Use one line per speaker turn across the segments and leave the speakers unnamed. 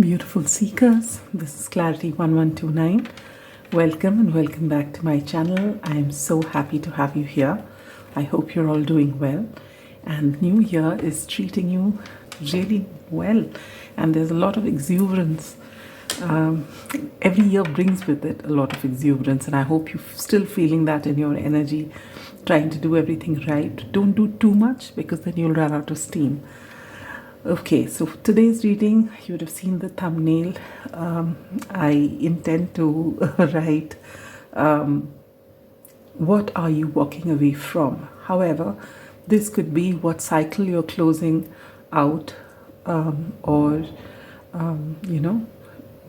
Beautiful seekers, this is Clarity 1129. Welcome and welcome back to my channel. I am so happy to have you here. I hope you're all doing well, and New Year is treating you really well, and there's a lot of exuberance. Every year brings with it a lot of exuberance, and I hope you're still feeling that in your energy, trying to do everything right. Don't do too much because then you'll run out of steam. Okay, so for today's reading, you would have seen the thumbnail. I intend to write, what are you walking away from? However, this could be what cycle you're closing out, or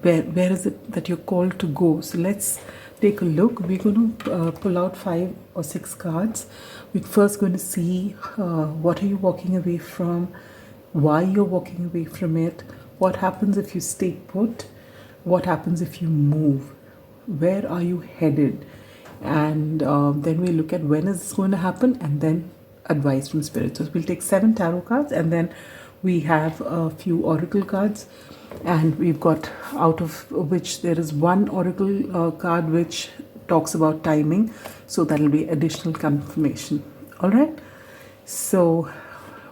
where is it that you're called to go. So let's take a look. We're going to pull out 5 or 6 cards. We're first going to see what are you walking away from, why you're walking away from it, what happens if you stay put, what happens if you move, where are you headed, and then we look at when is this going to happen, and then advice from spirit. So we'll take 7 tarot cards, and then we have a few oracle cards, and we've got, out of which there is one oracle card which talks about timing, so that'll be additional confirmation. All right, so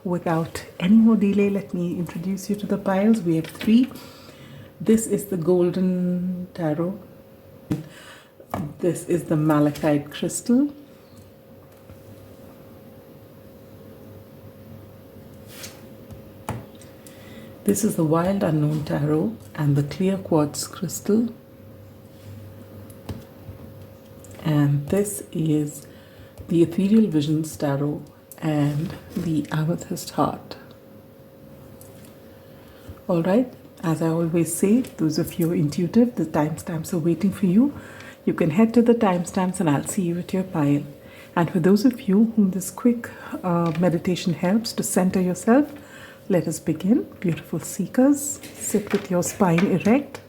without any more delay, let me introduce you to the piles. We have 3. This is the golden tarot. This is the malachite crystal. This is the wild unknown tarot and the clear quartz crystal. And this is the ethereal visions tarot and the amethyst heart. All right, as I always say, those of you intuitive, the timestamps are waiting for you. You can head to the timestamps and I'll see you at your pile. And for those of you whom this quick meditation helps to center yourself, let us begin. Beautiful seekers, sit with your spine erect,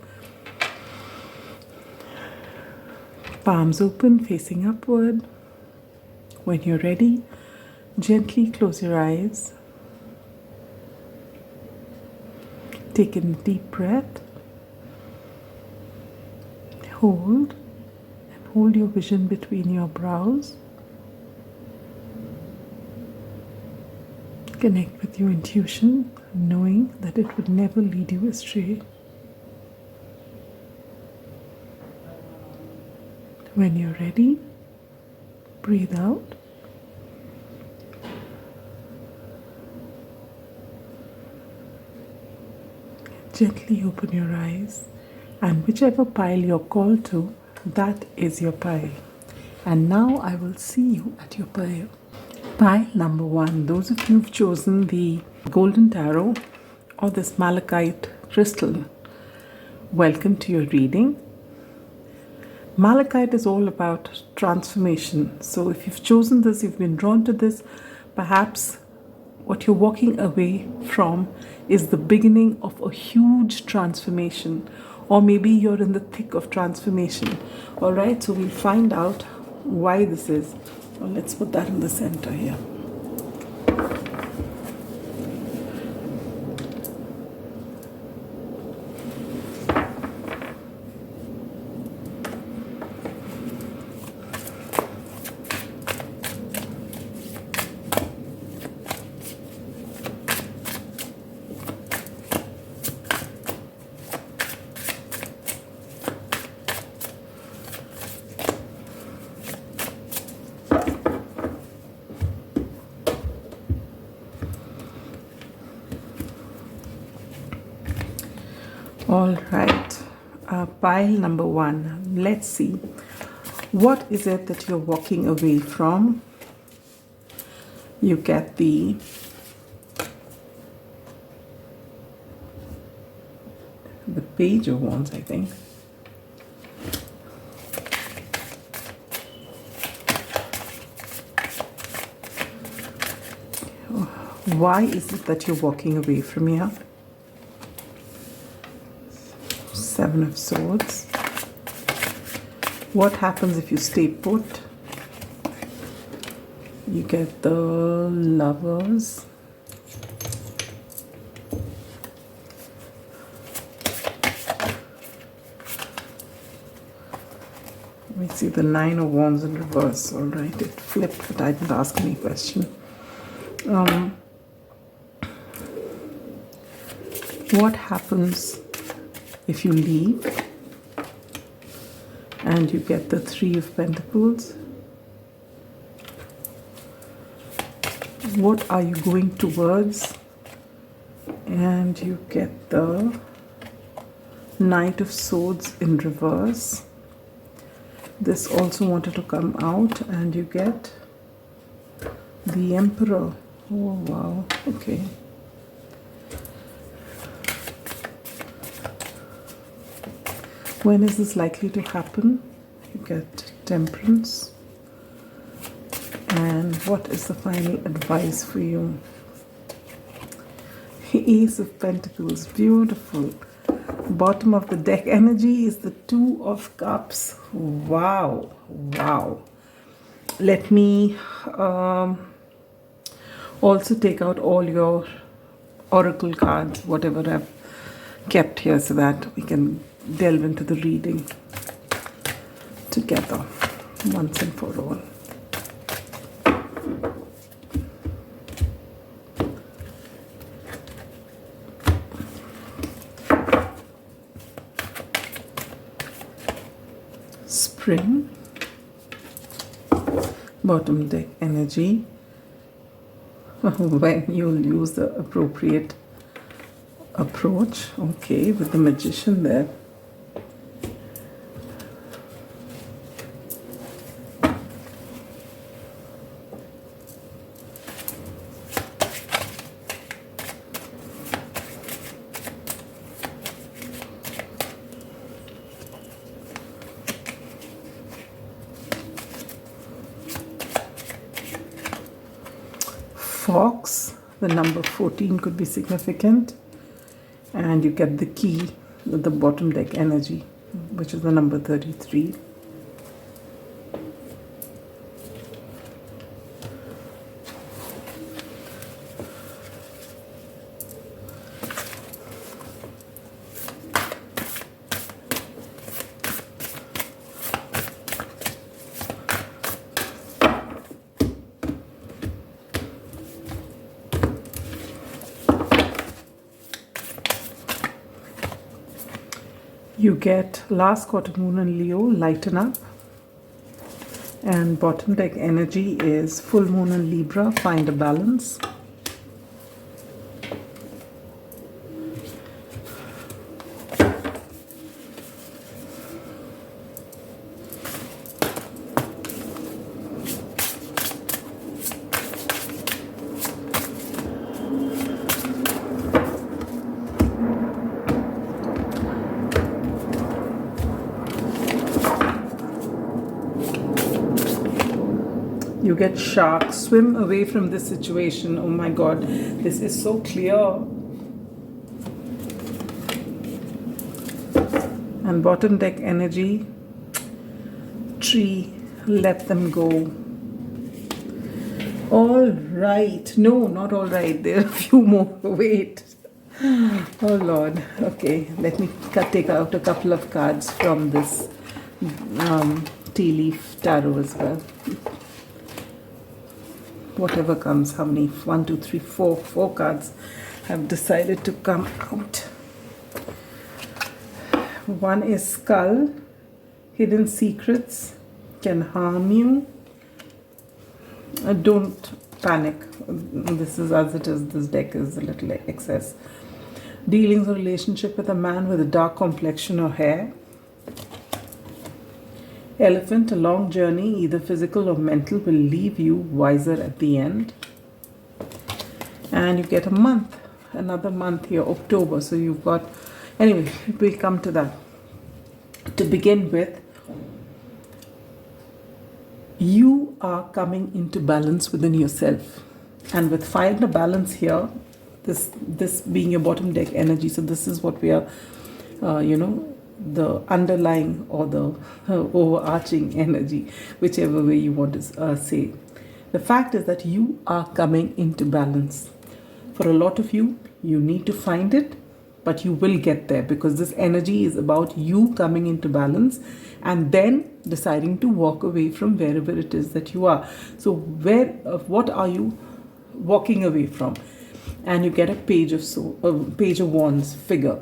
palms open, facing upward. When you're ready, gently close your eyes. Take in a deep breath. Hold, and hold your vision between your brows. Connect with your intuition, knowing that it would never lead you astray. When you're ready, breathe out. Gently open your eyes, and whichever pile you're called to, that is your pile. And now I will see you at your pile. Pile number 1. Those of you who've chosen the golden tarot or this malachite crystal, welcome to your reading. Malachite is all about transformation. So if you've chosen this, you've been drawn to this, perhaps what you're walking away from is the beginning of a huge transformation, or maybe you're in the thick of transformation. All right, so we'll find out why this is. Well, let's put that in the center here. All right, pile number 1. Let's see. What is it that you're walking away from? You get the Page of Wands, I think. Why is it that you're walking away from here? 7 of Swords. What happens if you stay put? You get the Lovers. See the 9 of Wands in reverse. All right, it flipped, but I didn't ask any question. What happens if you leave and you get the 3 of Pentacles? What are you going towards? And you get the Knight of Swords in reverse. This also wanted to come out, and you get the Emperor. Oh wow, okay. When is this likely to happen? You get Temperance. And what is the final advice for you? Ace of Pentacles, beautiful. Bottom of the deck energy is the 2 of Cups. Wow, wow. Let me also take out all your oracle cards, whatever I've kept here, so that we can delve into the reading together once and for all. Spring, bottom deck energy, when you'll use the appropriate approach. Okay, with the Magician there. Fox, the number 14 could be significant, and you get the key with the bottom deck energy, which is the number 33. You get last quarter moon in Leo, lighten up. And bottom deck energy is full moon in Libra, find a balance. You get Shark, swim away from this situation. Oh my God, this is so clear. And bottom deck energy, Tree, let them go. All right, no, not all right, there are a few more, wait. Oh Lord, okay, let me take out a couple of cards from this tea leaf tarot as well. Whatever comes, how many? 1, 2, 3, 4. 4 cards have decided to come out. One is Skull, hidden secrets can harm you. Don't panic. This is as it is. This deck is a little excess. Dealings or relationship with a man with a dark complexion or hair. Elephant, a long journey, either physical or mental, will leave you wiser at the end. And you get a month, another month here, October. So you've got, anyway, we'll come to that. To begin with, you are coming into balance within yourself. And with find a balance here, this being your bottom deck energy, so this is what we are, the underlying or the overarching energy, whichever way you want to say. The fact is that you are coming into balance. For a lot of you, you need to find it, but you will get there, because this energy is about you coming into balance and then deciding to walk away from wherever it is that you are. So what are you walking away from? And you get a page of wands figure.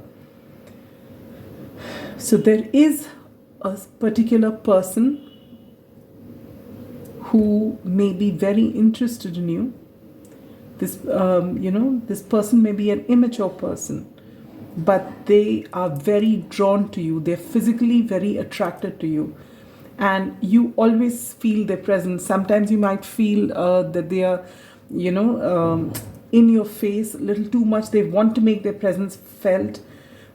So there is a particular person who may be very interested in you. This this person may be an immature person, but they are very drawn to you. They're physically very attracted to you, and you always feel their presence. Sometimes you might feel that they are, in your face a little too much. They want to make their presence felt.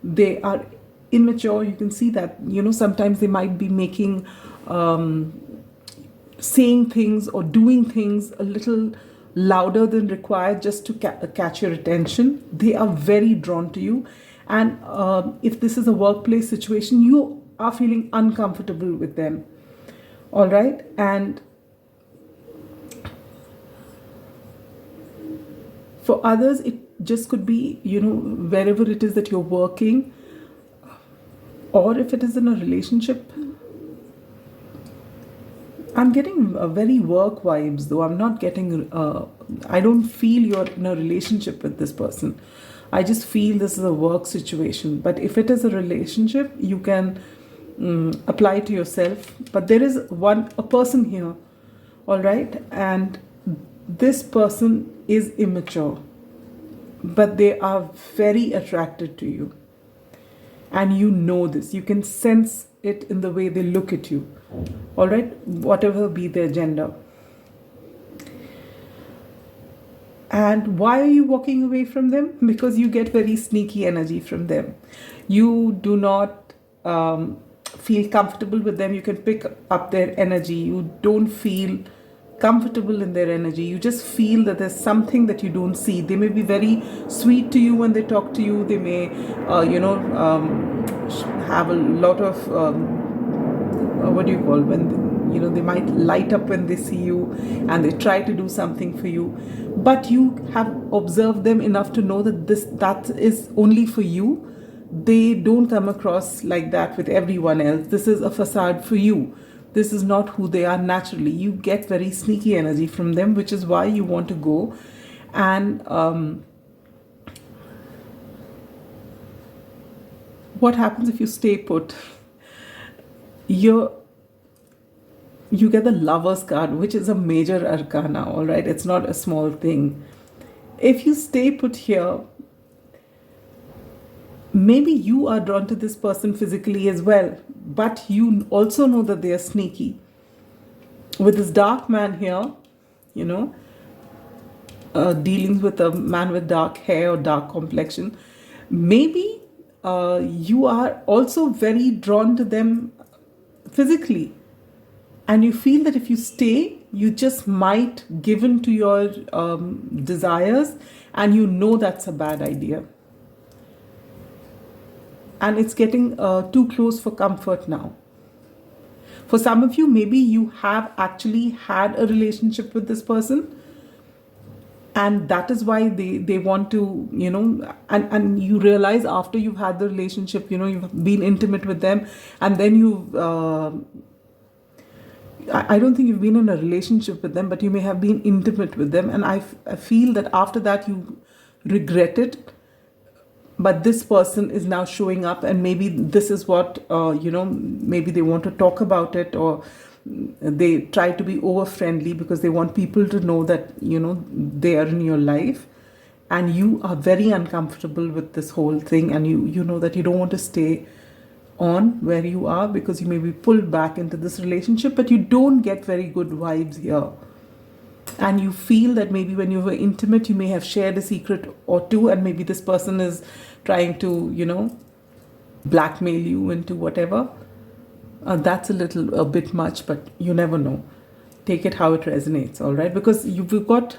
They are immature. You can see that, sometimes they might be making, saying things or doing things a little louder than required just to catch your attention. They are very drawn to you. And if this is a workplace situation, you are feeling uncomfortable with them. All right. And for others, it just could be, wherever it is that you're working, or if it is in a relationship. I'm getting very work vibes, though. I'm not getting, I don't feel you're in a relationship with this person. I just feel this is a work situation. But if it is a relationship, you can apply to yourself. But there is a person here, all right? And this person is immature, but they are very attracted to you. And you know this. You can sense it in the way they look at you. All right? Whatever be their gender. And why are you walking away from them? Because you get very sneaky energy from them. You do not feel comfortable with them. You can pick up their energy. You don't feel comfortable in their energy. You just feel that there's something that you don't see. They may be very sweet to you when they talk to you. They may, have a lot of, when they might light up when they see you and they try to do something for you. But you have observed them enough to know that that is only for you. They don't come across like that with everyone else. This is a facade for you. This is not who they are naturally. You get very sneaky energy from them, which is why you want to go. And what happens if you stay put? You get the Lover's card, which is a major arcana, all right? It's not a small thing. If you stay put here, maybe you are drawn to this person physically as well, but you also know that they are sneaky. With this dark man here, dealing with a man with dark hair or dark complexion, maybe you are also very drawn to them physically. And you feel that if you stay, you just might give in to your desires, and you know that's a bad idea. And it's getting too close for comfort now. For some of you, maybe you have actually had a relationship with this person, and that is why they want to, and you realize after you've had the relationship, you've been intimate with them, and then I don't think you've been in a relationship with them, but you may have been intimate with them. And I feel that after that you regret it. But this person is now showing up, and maybe this is what, maybe they want to talk about it, or they try to be over friendly because they want people to know that, they are in your life. And you are very uncomfortable with this whole thing. And you know that you don't want to stay on where you are because you may be pulled back into this relationship, but you don't get very good vibes here. And you feel that maybe when you were intimate, you may have shared a secret or two, and maybe this person is trying to, blackmail you into whatever. That's a bit much, but you never know. Take it how it resonates, all right? Because we've got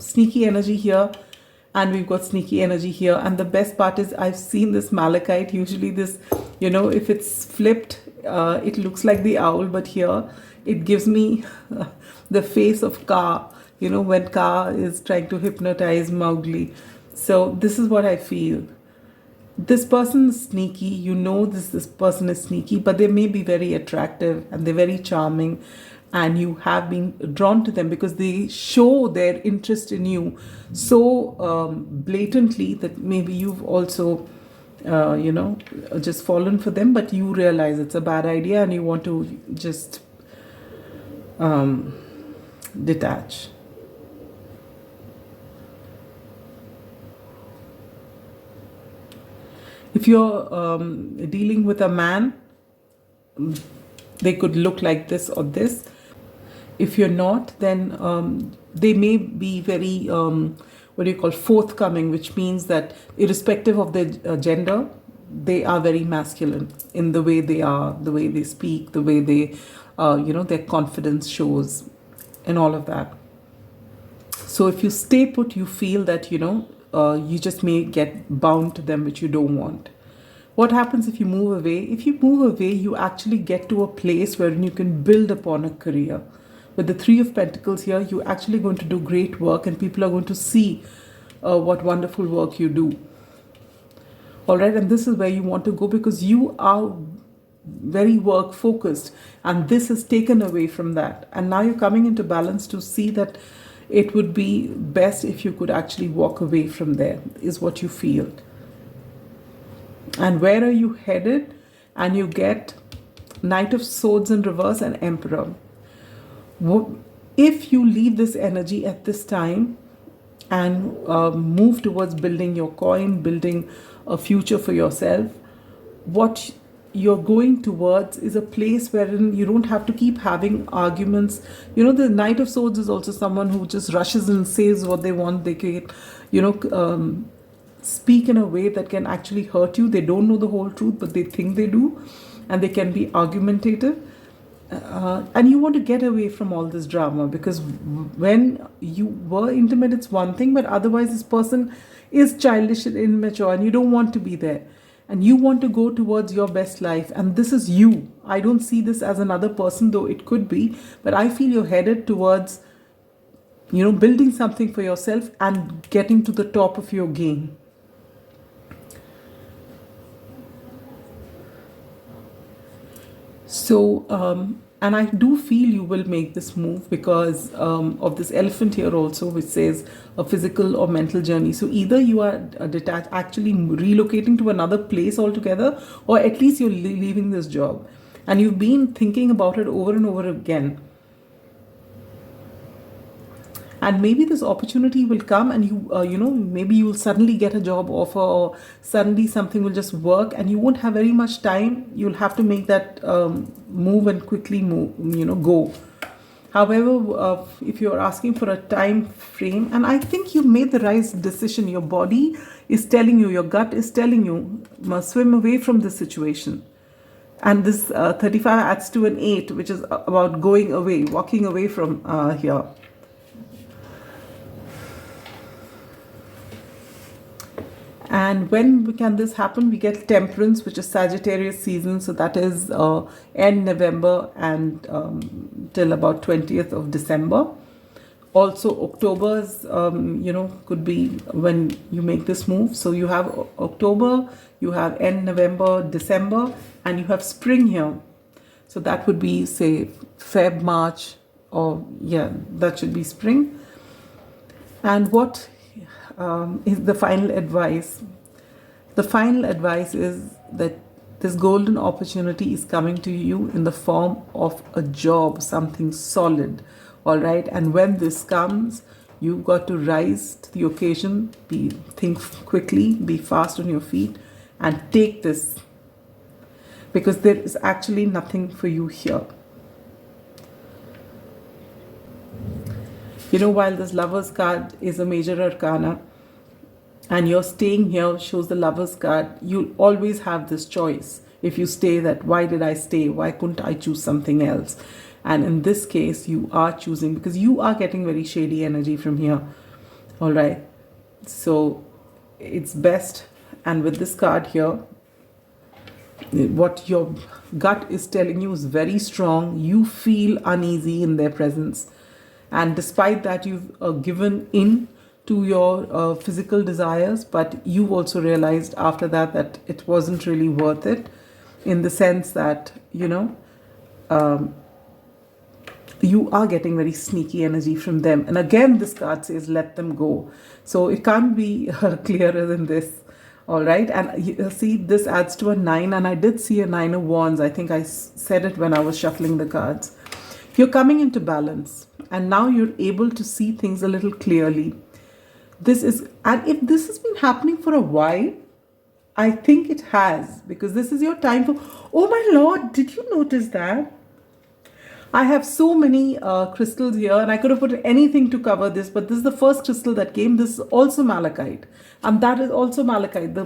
sneaky energy here, and we've got sneaky energy here. And the best part is I've seen this malachite. Usually this, if it's flipped, it looks like the owl, but here it gives me the face of Kaa, when Kaa is trying to hypnotize Mowgli. So this is what I feel. This person is sneaky, you know this person is sneaky, but they may be very attractive and they're very charming, and you have been drawn to them because they show their interest in you so blatantly that maybe you've also just fallen for them, but you realize it's a bad idea and you want to just detach. If you're dealing with a man, they could look like this or this. If you're not, then they may be very, forthcoming, which means that irrespective of their gender, they are very masculine in the way they are, the way they speak, the way they, their confidence shows, and all of that. So if you stay put, you feel that, you just may get bound to them, which you don't want. What happens if you move away? If you move away, you actually get to a place where you can build upon a career. With the Three of Pentacles here, you're actually going to do great work and people are going to see what wonderful work you do. All right, and this is where you want to go because you are very work focused and this is taken away from that. And now you're coming into balance to see that it would be best if you could actually walk away from there, is what you feel. And where are you headed? And you get Knight of Swords in reverse and Emperor. If you leave this energy at this time and move towards building your coin, building a future for yourself, what you're going towards is a place wherein you don't have to keep having arguments. The Knight of Swords is also someone who just rushes and says what they want. They can, speak in a way that can actually hurt you. They don't know the whole truth, but they think they do, and they can be argumentative. And you want to get away from all this drama because when you were intimate, it's one thing, but otherwise this person is childish and immature and you don't want to be there. And you want to go towards your best life. And this is you. I don't see this as another person, though it could be. But I feel you're headed towards, building something for yourself and getting to the top of your game. So, and I do feel you will make this move because of this elephant here also, which says a physical or mental journey. So either you are detached, actually relocating to another place altogether, or at least you're leaving this job. And you've been thinking about it over and over again. And maybe this opportunity will come and maybe you'll suddenly get a job offer or suddenly something will just work and you won't have very much time. You'll have to make that move and quickly go. However, if you're asking for a time frame, and I think you've made the right decision, your body is telling you, your gut is telling you, must swim away from this situation. And this 35 adds to an 8, which is about going away, walking away from here. And when can this happen? We get Temperance, which is Sagittarius season. So that is end November and till about 20th of December. Also October's, could be when you make this move. So you have October, you have end November, December, and you have spring here. So that would be, say, Feb, March, or that should be spring. And what is the final advice? The final advice is that this golden opportunity is coming to you in the form of a job, something solid, all right? And when this comes, you've got to rise to the occasion, think quickly, be fast on your feet, and take this, because there is actually nothing for you here. While this Lover's card is a major arcana, and you're staying here shows the Lover's card, you'll always have this choice. If you stay, that why did I stay? Why couldn't I choose something else? And in this case, you are choosing because you are getting very shady energy from here. All right. So it's best. And with this card here, what your gut is telling you is very strong. You feel uneasy in their presence. And despite that, you've given in to your physical desires, but you've also realized after that that it wasn't really worth it, in the sense that, you are getting very sneaky energy from them. And again, this card says, let them go. So it can't be clearer than this. All right. And you see, this adds to a 9. And I did see a 9 of Wands. I think I said it when I was shuffling the cards. You're coming into balance. And now you're able to see things a little clearly. And if this has been happening for a while, I think it has. Because this is your time for, oh my Lord, did you notice that? I have so many crystals here, and I could have put anything to cover this, but this is the first crystal that came. This is also malachite, and that is also malachite, the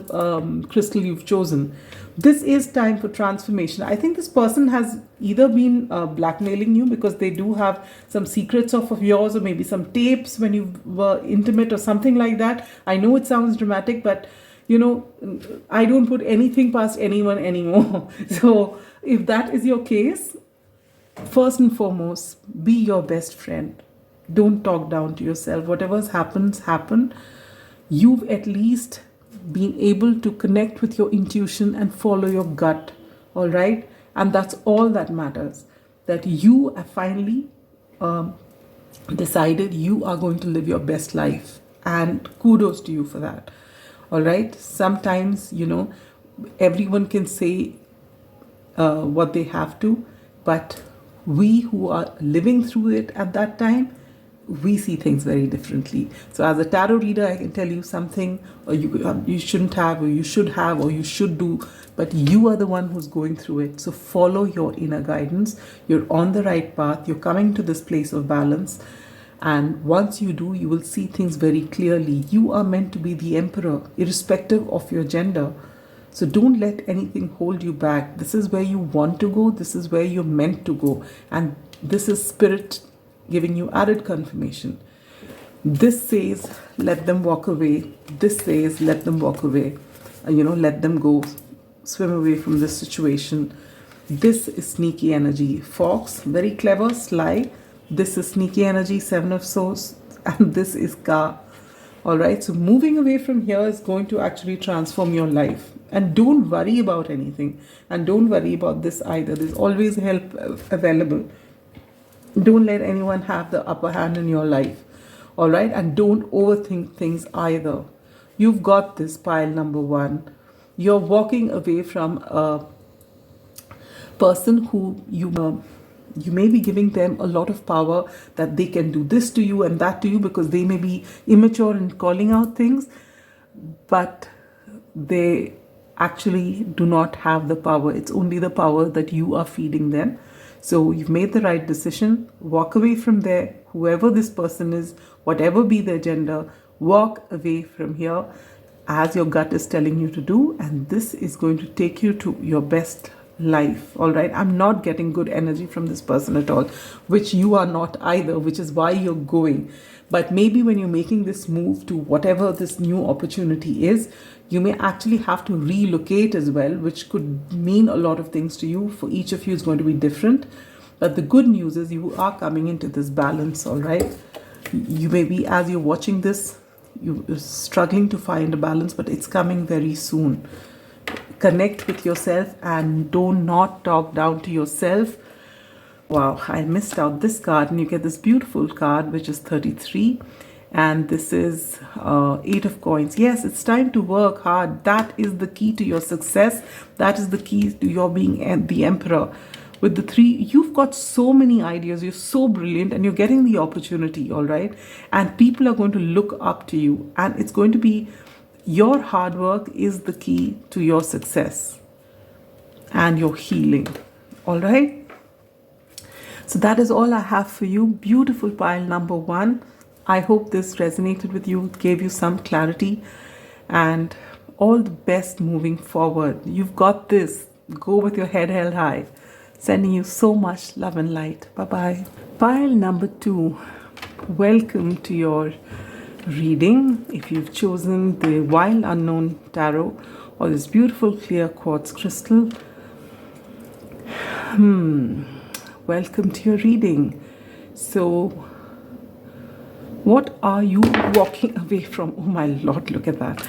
crystal you've chosen. This is time for transformation. I think this person has either been blackmailing you because they do have some secrets of yours, or maybe some tapes when you were intimate or something like that. I know it sounds dramatic, but I don't put anything past anyone anymore. So if that is your case, first and foremost, be your best friend. Don't talk down to yourself. Whatever happens, happen. You've at least been able to connect with your intuition and follow your gut. All right? And that's all that matters. That you have finally decided you are going to live your best life. And kudos to you for that. All right? Sometimes, everyone can say what they have to, but we who are living through it at that time, we see things very differently. So as a tarot reader, I can tell you something, or you shouldn't have, or you should have, or you should do, but you are the one who's going through it. So follow your inner guidance. You're on the right path. You're coming to this place of balance. And once you do, you will see things very clearly. You are meant to be the emperor, irrespective of your gender. So don't let anything hold you back. This is where you want to go. This is where you're meant to go. And this is spirit giving you added confirmation. This says, let them walk away. This says, let them walk away. Let them go. Swim away from this situation. This is sneaky energy. Fox, very clever, sly. This is sneaky energy, 7 of Swords. And this is Ka. All right, so moving away from here is going to actually transform your life. And don't worry about anything. And don't worry about this either. There's always help available. Don't let anyone have the upper hand in your life. All right, and don't overthink things either. You've got this, pile number 1. You're walking away from a person who you may be giving them a lot of power, that they can do this to you and that to you, because they may be immature in calling out things, but they actually do not have the power. It's only the power that you are feeding them. So you've made the right decision. Walk away from there. Whoever this person is, whatever be their gender, walk away from here as your gut is telling you to do. And this is going to take you to your best life. All right, I'm not getting good energy from this person at all, which you are not either, which is why you're going. But maybe when you're making this move to whatever this new opportunity is, you may actually have to relocate as well, which could mean a lot of things to you. For each of you is going to be different. But the good news is you are coming into this balance. All right, you may be, as you're watching this, you're struggling to find a balance, but it's coming very soon. Connect with yourself and do not talk down to yourself. Wow, I missed out this card, and you get this beautiful card, which is 33. And this is 8 of coins. Yes, it's time to work hard. That is the key to your success. That is the key to your being the emperor. With the 3, you've got so many ideas. You're so brilliant, and you're getting the opportunity, all right? And people are going to look up to you, and it's going to be your hard work is the key to your success and your healing. All right. So that is all I have for you. Beautiful pile number 1. I hope this resonated with you, gave you some clarity, and all the best moving forward. You've got this. Go with your head held high. Sending you so much love and light. Bye-bye. Pile number 2. Welcome to your reading. If you've chosen the Wild Unknown Tarot or this beautiful clear quartz crystal, welcome to your reading. So What are you walking away from? Oh my Lord, look at that.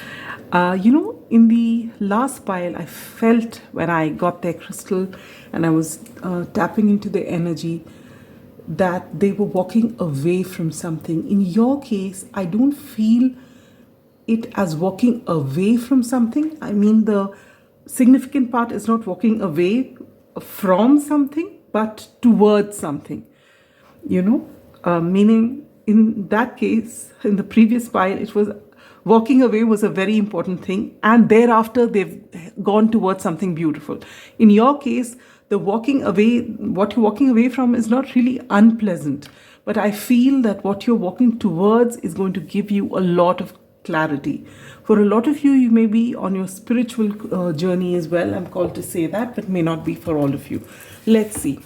In the last pile, I felt when I got their crystal and I was tapping into the energy that they were walking away from something. In your case, I don't feel it as walking away from something. I mean, the significant part is not walking away from something, but towards something. Meaning in that case, in the previous pile, it was walking away was a very important thing, and thereafter they've gone towards something beautiful. In your case, the walking away, what you're walking away from is not really unpleasant, but I feel that what you're walking towards is going to give you a lot of clarity. For a lot of you, you may be on your spiritual journey as well. I'm called to say that, but may not be for all of you. Let's see.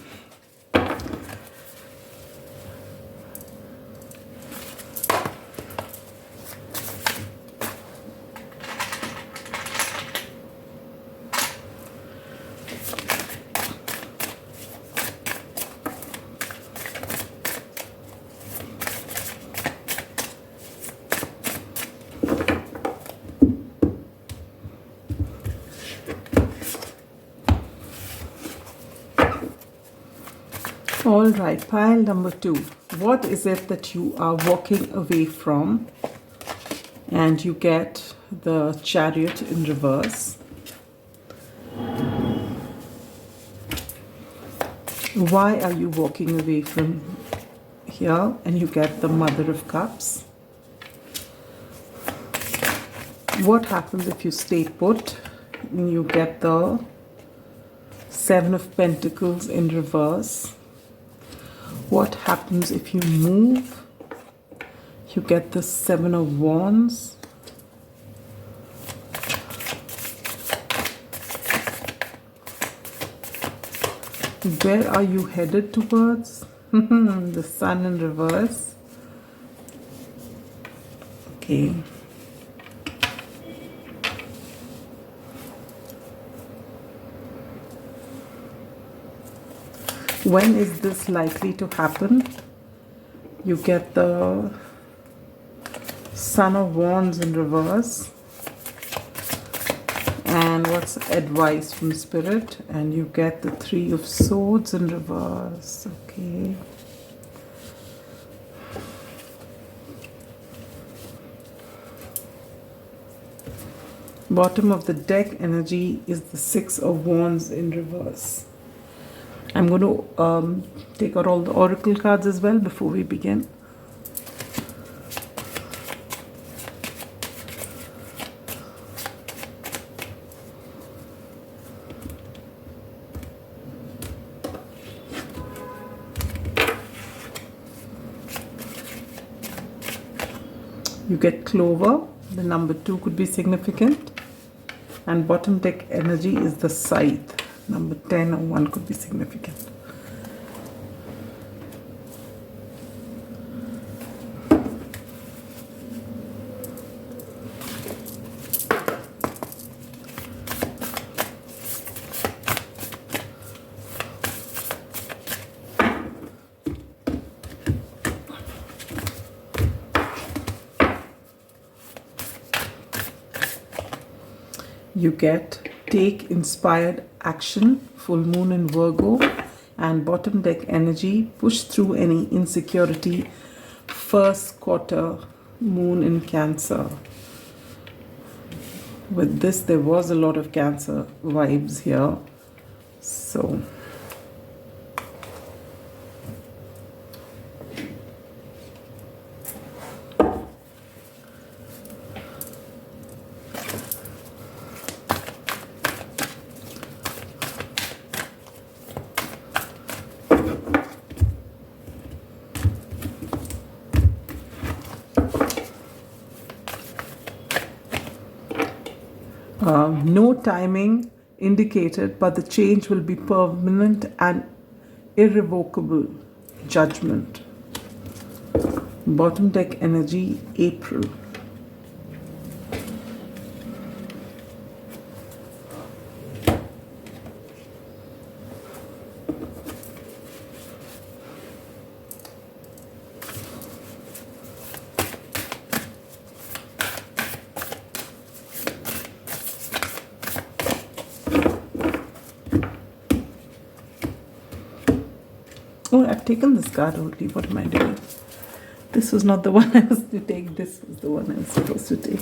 All right, pile number 2. What is it that you are walking away from? And you get the Chariot in reverse. Why are you walking away from here? And you get the Mother of Cups. What happens if you stay put? And you get the Seven of Pentacles in reverse. What happens if you move? You get the Seven of Wands. Where are you headed towards? The Sun in reverse. Okay. When is this likely to happen? You get the Son of Wands in reverse. And what's advice from Spirit? And you get the Three of Swords in reverse. Okay. Bottom of the deck energy is the Six of Wands in reverse. I'm going to take out all the oracle cards as well before we begin. You get Clover. The number 2 could be significant. And bottom deck energy is the Scythe. Number 10 or 1 could be significant. You get Take Inspired Action, full moon in Virgo, and bottom deck energy, push through any insecurity, first quarter, moon in Cancer. With this, there was a lot of Cancer vibes here. So no timing indicated, but the change will be permanent and irrevocable. Judgment. Bottom deck energy, April. Oh, I've taken this card already. What am I doing? This was not the one I was to take. This was the one I was supposed to take.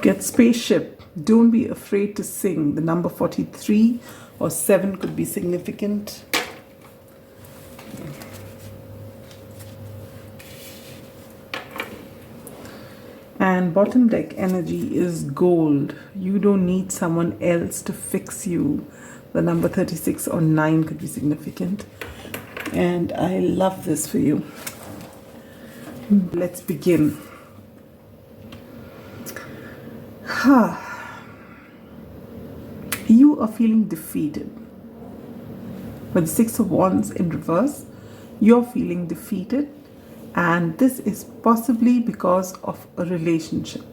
Get spaceship. Don't be afraid to sing. The number 43 or 7 could be significant. And bottom deck energy is gold. You don't need someone else to fix you. The number 36 or 9 could be significant. And I love this for you. Let's begin. You are feeling defeated. With the 6 of Wands in reverse, you're feeling defeated, and this is possibly because of a relationship.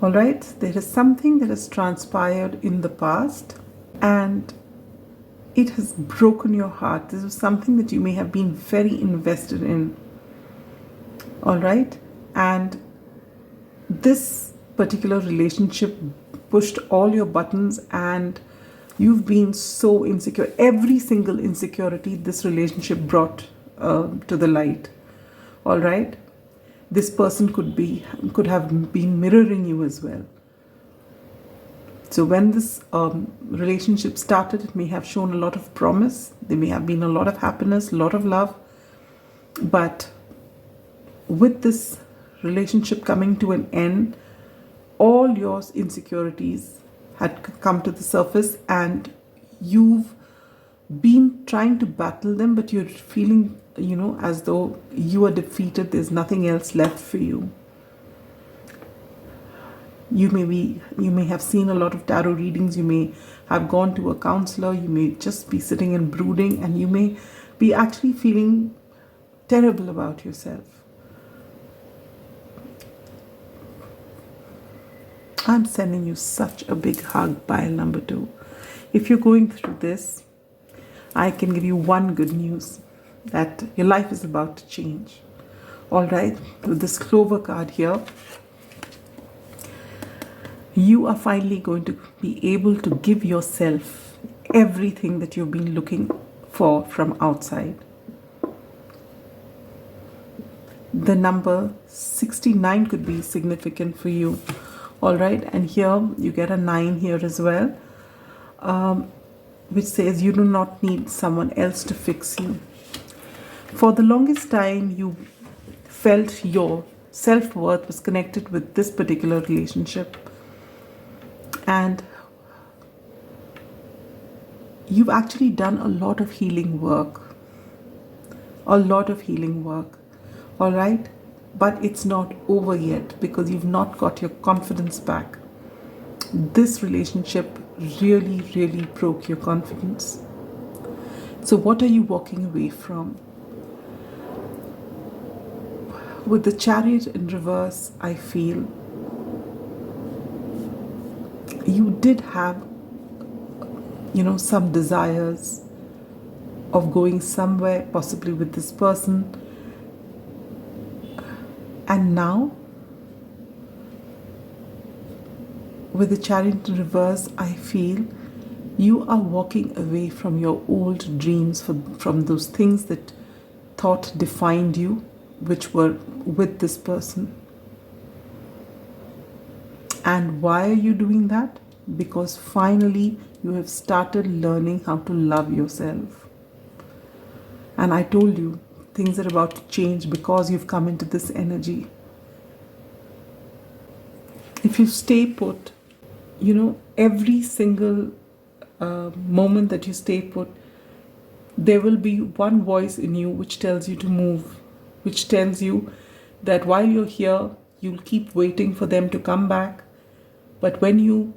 Alright, there is something that has transpired in the past and it has broken your heart. This is something that you may have been very invested in. Alright, and this particular relationship pushed all your buttons and you've been so insecure. Every single insecurity this relationship brought to the light. All right, this person could have been mirroring you as well. So when this relationship started, it may have shown a lot of promise. There may have been a lot of happiness, a lot of love, but with this relationship coming to an end, all your insecurities had come to the surface and you've been trying to battle them, but you're feeling, as though you are defeated. There's nothing else left for you. You may have seen a lot of tarot readings. You may have gone to a counselor. You may just be sitting and brooding, and you may be actually feeling terrible about yourself. I'm sending you such a big hug, pile number 2. If you're going through this, I can give you one good news, that your life is about to change. All right, with this Clover card here, you are finally going to be able to give yourself everything that you've been looking for from outside. The number 69 could be significant for you. All right, and here you get a 9 here as well, which says you do not need someone else to fix you. For the longest time, you felt your self-worth was connected with this particular relationship, and you've actually done a lot of healing work. All right. But it's not over yet, because you've not got your confidence back. This relationship really, really broke your confidence. So what are you walking away from? With the Chariot in reverse, I feel you did have, some desires of going somewhere, possibly with this person. And now, with the Chariot in reverse, I feel you are walking away from your old dreams, from those things that thought defined you, which were with this person. And why are you doing that? Because finally you have started learning how to love yourself. And I told you, things are about to change because you've come into this energy. If you stay put, every single moment that you stay put, there will be one voice in you which tells you to move, which tells you that while you're here, you'll keep waiting for them to come back. But when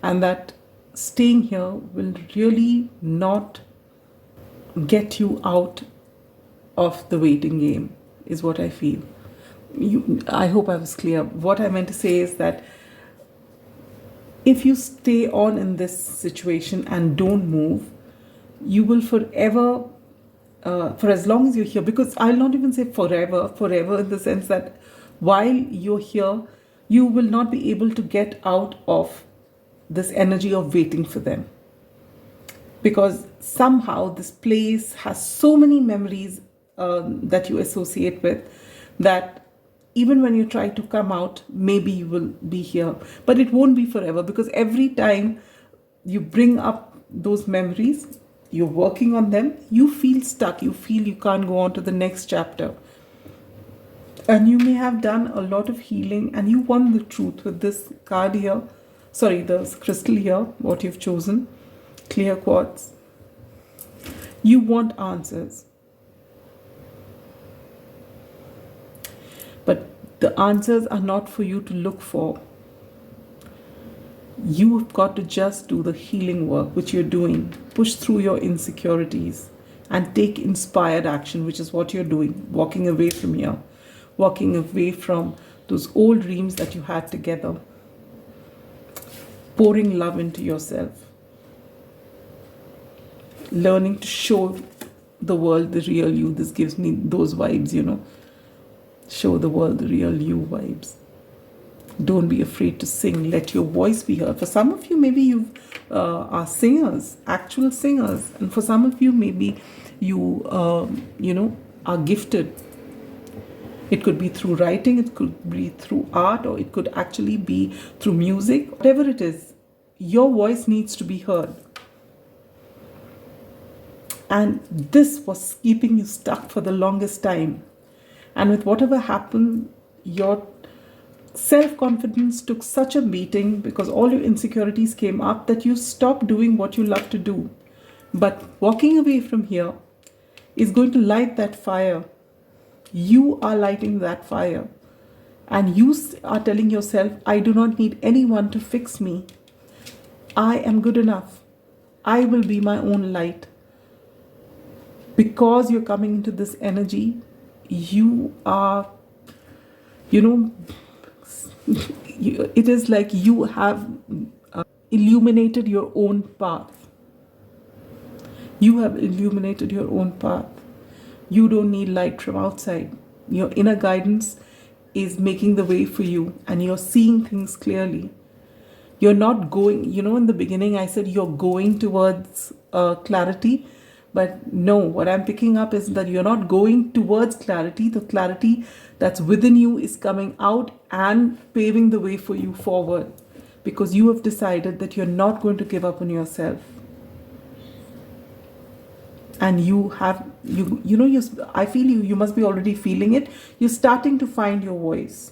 and that staying here will really not get you out of the waiting game, is what I feel. I hope I was clear. What I meant to say is that If you stay on in this situation and don't move, you will forever, for as long as you're here, because I'll not even say forever in the sense that while you're here, you will not be able to get out of this energy of waiting for them. Because somehow this place has so many memories that you associate with, that even when you try to come out, maybe you will be here, but it won't be forever, because every time you bring up those memories, you're working on them, you feel stuck, you feel you can't go on to the next chapter. And you may have done a lot of healing and you want the truth with this card here, sorry, the crystal here, what you've chosen, clear quartz. You want answers. But the answers are not for you to look for. You've got to just do the healing work, which you're doing. Push through your insecurities and take inspired action, which is what you're doing. Walking away from here. Walking away from those old dreams that you had together. Pouring love into yourself. Learning to show the world the real you. This gives me those vibes, you know. Show the world the real you vibes. Don't be afraid to sing. Let your voice be heard. For some of you, maybe you are singers, actual singers. And for some of you, maybe you, are gifted. It could be through writing, it could be through art, or it could actually be through music. Whatever it is, your voice needs to be heard. And this was keeping you stuck for the longest time. And with whatever happened, your self-confidence took such a beating because all your insecurities came up that you stopped doing what you love to do. But walking away from here is going to light that fire. You are lighting that fire. And you are telling yourself, I do not need anyone to fix me. I am good enough. I will be my own light. Because you're coming into this energy, you are, it is like you have illuminated your own path. You have illuminated your own path. You don't need light from outside. Your inner guidance is making the way for you and you're seeing things clearly. You're not going, in the beginning I said you're going towards clarity. But no, what I'm picking up is that you're not going towards clarity. The clarity that's within you is coming out and paving the way for you forward. Because you have decided that you're not going to give up on yourself. And you have, I feel you must be already feeling it. You're starting to find your voice.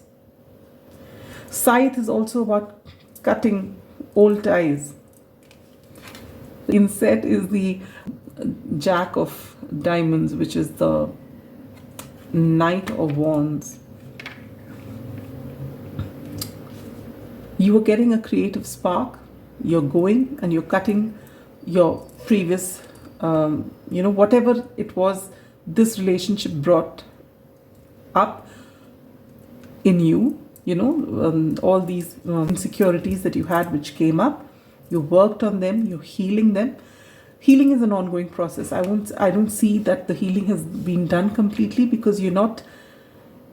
Scythe is also about cutting old ties. The inset is the Jack of Diamonds, which is the Knight of Wands. You are getting a creative spark. You're going and you're cutting your previous, whatever it was this relationship brought up in you, all these insecurities that you had which came up. You worked on them, you're healing them. Healing is an ongoing process. I don't see that the healing has been done completely because you've not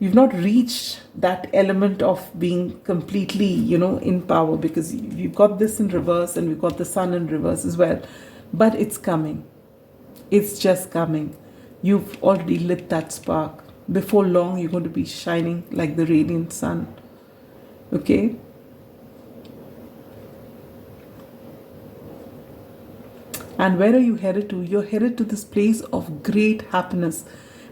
reached that element of being completely, in power, because you've got this in reverse and we've got the sun in reverse as well. But it's coming. It's just coming. You've already lit that spark. Before long, you're going to be shining like the radiant sun. Okay? And where are you headed to? You're headed to this place of great happiness.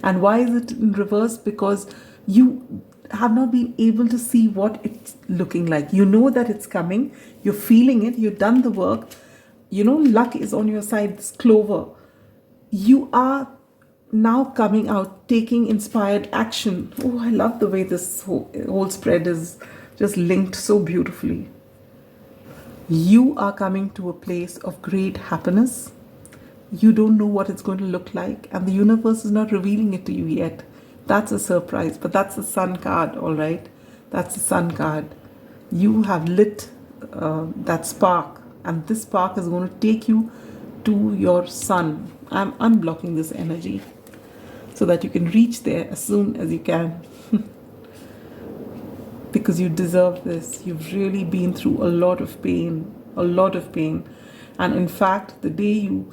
And why is it in reverse? Because you have not been able to see what it's looking like. You know that it's coming. You're feeling it. You've done the work. Luck is on your side. This clover. You are now coming out, taking inspired action. Oh, I love the way this whole spread is just linked so beautifully. You are coming to a place of great happiness. You don't know what it's going to look like, and the universe is not revealing it to you yet. That's a surprise, but that's the sun card, all right? That's the sun card. You have lit that spark, and this spark is going to take you to your sun. I'm unblocking this energy so that you can reach there as soon as you can. Because you deserve this. You've really been through a lot of pain, and in fact, the day you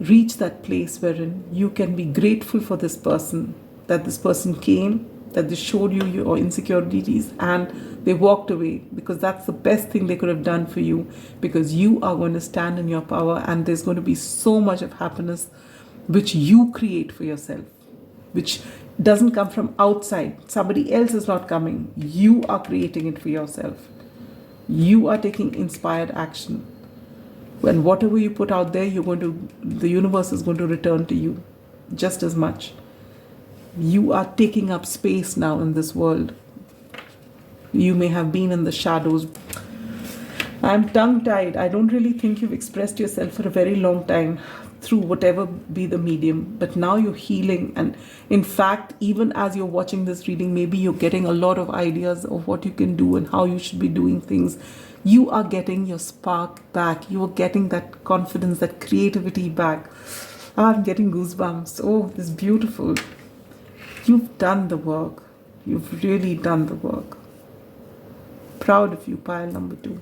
reach that place wherein you can be grateful for this person, that this person came, that they showed you your insecurities and they walked away, because that's the best thing they could have done for you, because you are going to stand in your power, and there's going to be so much of happiness which you create for yourself, which doesn't come from outside. Somebody else is not coming. You are creating it for yourself. You are taking inspired action. When whatever you put out there, the universe is going to return to you just as much. You are taking up space now in this world. You may have been in the shadows. I'm tongue-tied. I don't really think you've expressed yourself for a very long time through whatever be the medium, but now you're healing, and in fact, even as you're watching this reading, maybe you're getting a lot of ideas of what you can do and how you should be doing things. You are getting your spark back. You are getting that confidence, that creativity back. I'm getting goosebumps. Oh, this is beautiful. You've done the work. You've really done the work. Proud of you, pile number 2.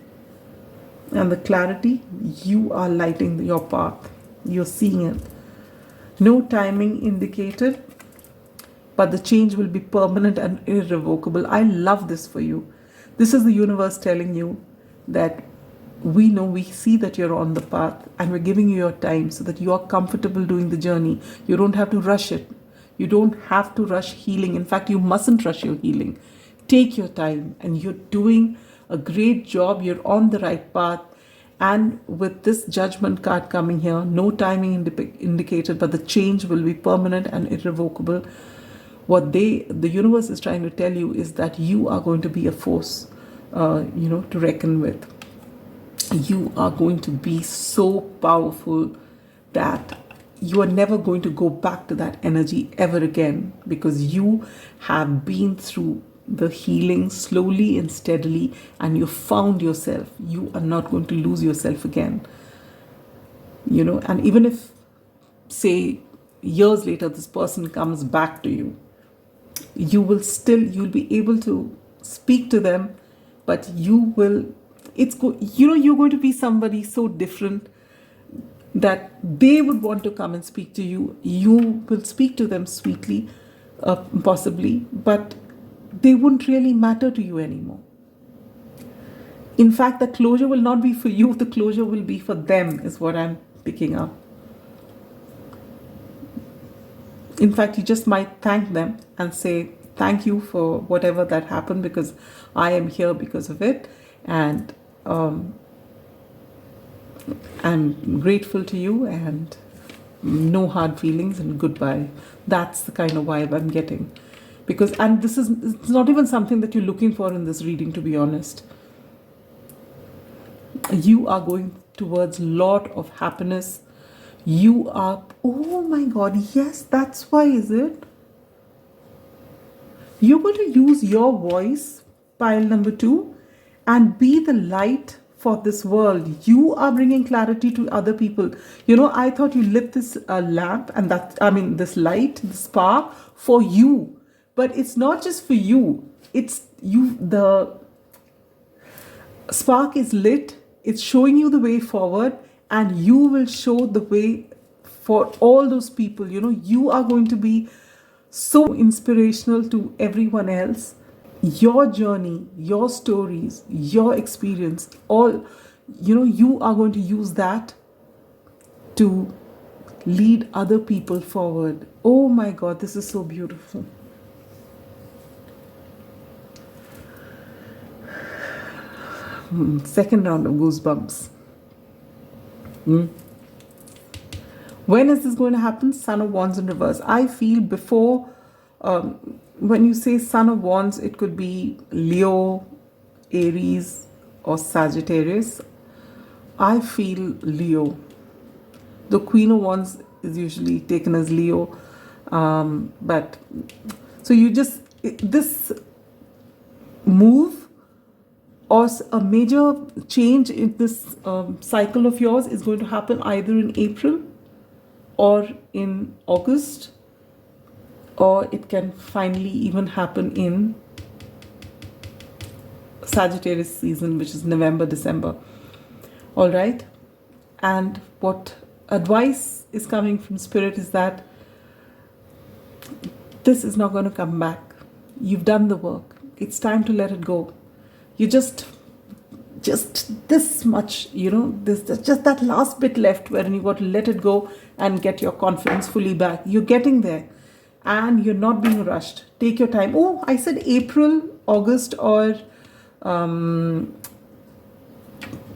And the clarity, you are lighting your path. You're seeing it. No timing indicated, but the change will be permanent and irrevocable. I love this for you. This is the universe telling you that we see that you're on the path, and we're giving you your time so that you are comfortable doing the journey. You don't have to rush it. You don't have to rush healing. In fact, you mustn't rush your healing. Take your time, and you're doing a great job. You're on the right path. And with this judgment card coming here, no timing indicated, but the change will be permanent and irrevocable. What the universe is trying to tell you is that you are going to be a force, to reckon with. You are going to be so powerful that you are never going to go back to that energy ever again, because you have been through the healing slowly and steadily, and you found yourself. You are not going to lose yourself again. And even if, say, years later this person comes back to you, you'll be able to speak to them, but you're going to be somebody so different that they would want to come and speak to you. You will speak to them sweetly, possibly, but they wouldn't really matter to you anymore. In fact, the closure will not be for you, the closure will be for them, is what I'm picking up. In fact, you just might thank them and say, thank you for whatever that happened, because I am here because of it, and I'm grateful to you, and no hard feelings, and goodbye. That's the kind of vibe I'm getting. And it's not even something that you're looking for in this reading, to be honest. You are going towards a lot of happiness. You are, oh my God, yes, that's why, is it? You're going to use your voice, pile number 2, and be the light for this world. You are bringing clarity to other people. I thought you lit this lamp, and this light, the spark, for you. But it's not just for you. It's you. The spark is lit. It's showing you the way forward, and you will show the way for all those people. You are going to be so inspirational to everyone else. Your journey, your stories, your experience, all, you are going to use that to lead other people forward. Oh my God, this is so beautiful. Second round of goosebumps. When is this going to happen? Son of Wands in reverse. I feel before, when you say Son of Wands, it could be Leo, Aries, or Sagittarius. I feel Leo. The Queen of Wands is usually taken as Leo. But so this move or a major change in this cycle of yours is going to happen either in April or in August, or it can finally even happen in Sagittarius season, which is November, December. All right. And what advice is coming from Spirit is that this is not going to come back. You've done the work. It's time to let it go. You just this much, you know, there's just that last bit left where you got to let it go and get your confidence fully back. You're getting there and you're not being rushed. Take your time. Oh, I said April, August, or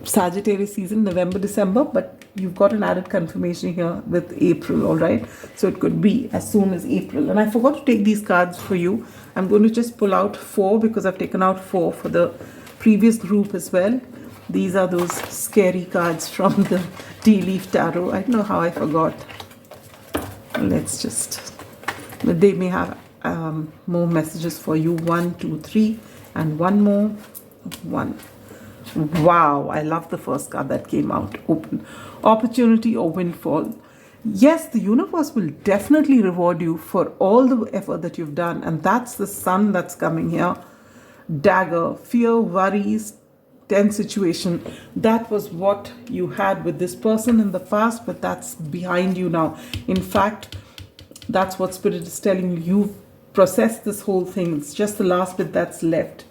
Sagittarius season, November, December, but you've got an added confirmation here with April, all right? So it could be as soon as April. And I forgot to take these cards for you. I'm going to just pull out 4 because I've taken out 4 for the previous group as well. These are those scary cards from the Tea Leaf Tarot. I don't know how I forgot. Let's just, but they may have more messages for you. 1, 2, 3, and one more. 1. Wow, I love the first card that came out. Open opportunity or windfall. Yes, the universe will definitely reward you for all the effort that you've done, and that's the Sun that's coming here. Dagger, fear, worries, tense situation. That was what you had with this person in the past, but that's behind you now. In fact, that's what Spirit is telling you. You've processed this whole thing. It's just the last bit that's left.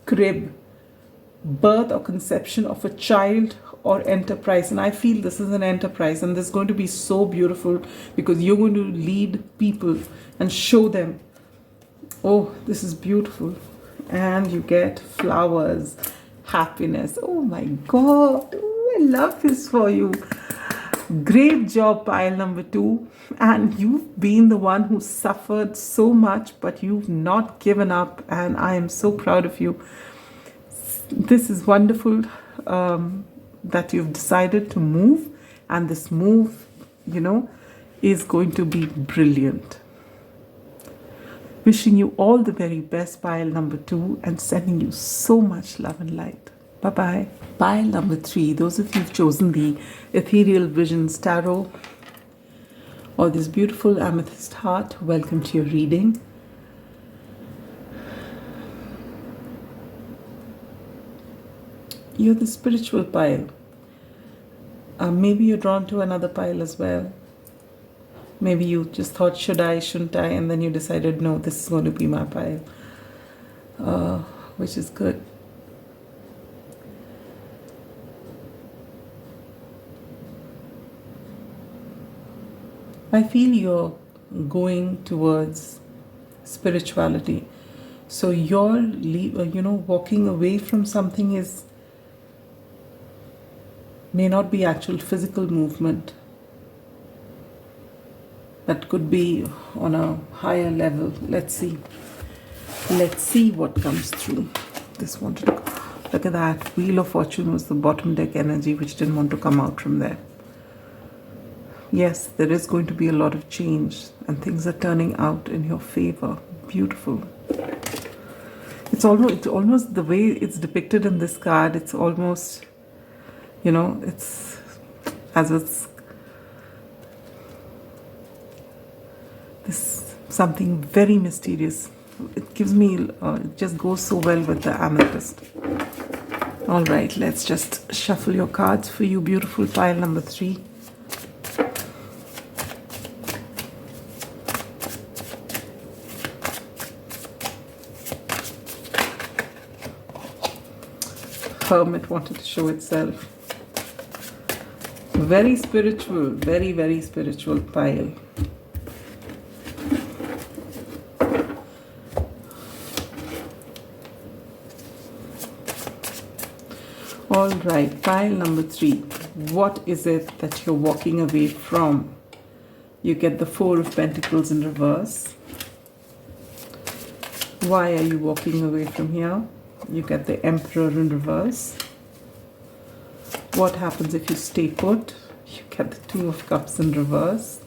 Crib, birth or conception of a child or enterprise. And I feel this is an enterprise, and this is going to be so beautiful because you're going to lead people and show them, oh, this is beautiful. And you get flowers, happiness. Oh my God, oh, I love this for you. Great job, pile number 2. And you've been the one who suffered so much, but you've not given up, and I am so proud of you. This is wonderful that you've decided to move, and this move, you know, is going to be brilliant. Wishing you all the very best, pile number 2, and sending you so much love and light. Bye-bye. Pile number 3, those of you who've chosen the Ethereal Visions Tarot or this beautiful amethyst heart, welcome to your reading. You're the spiritual pile. Maybe you're drawn to another pile as well. Maybe you just thought, should I, shouldn't I? And then you decided, no, this is going to be my pile, which is good. I feel you're going towards spirituality. So you're, walking away from something may not be actual physical movement. That could be on a higher level. Let's see. Let's see what comes through. This wanted to, look at that. Wheel of Fortune was the bottom deck energy, which didn't want to come out from there. Yes, there is going to be a lot of change, and things are turning out in your favor. Beautiful. It's almost the way it's depicted in this card. It's almost, it's as it's this something very mysterious. It gives me, it just goes so well with the amethyst. All right, let's just shuffle your cards for you, beautiful pile number 3. Hermit wanted to show itself. Very spiritual, very, very spiritual pile. All right, pile number 3. What is it that you're walking away from? You get the 4 of Pentacles in reverse. Why are you walking away from here? You get the Emperor in reverse. What happens if you stay put? You get the 2 of Cups in reverse.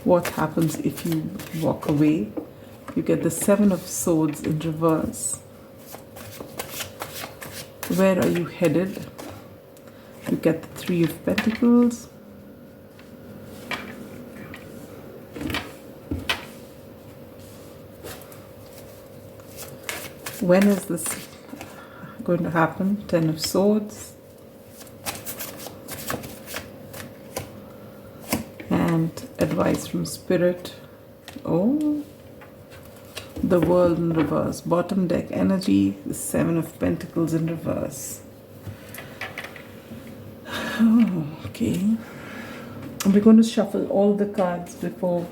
What happens if you walk away? You get the 7 of Swords in reverse. Where are you headed? You get the Three of Pentacles. When is this going to happen? Ten of Swords. And advice from Spirit. Oh, the World in reverse. Bottom deck energy, the Seven of Pentacles in reverse. Oh, okay. We're going to shuffle all the cards before,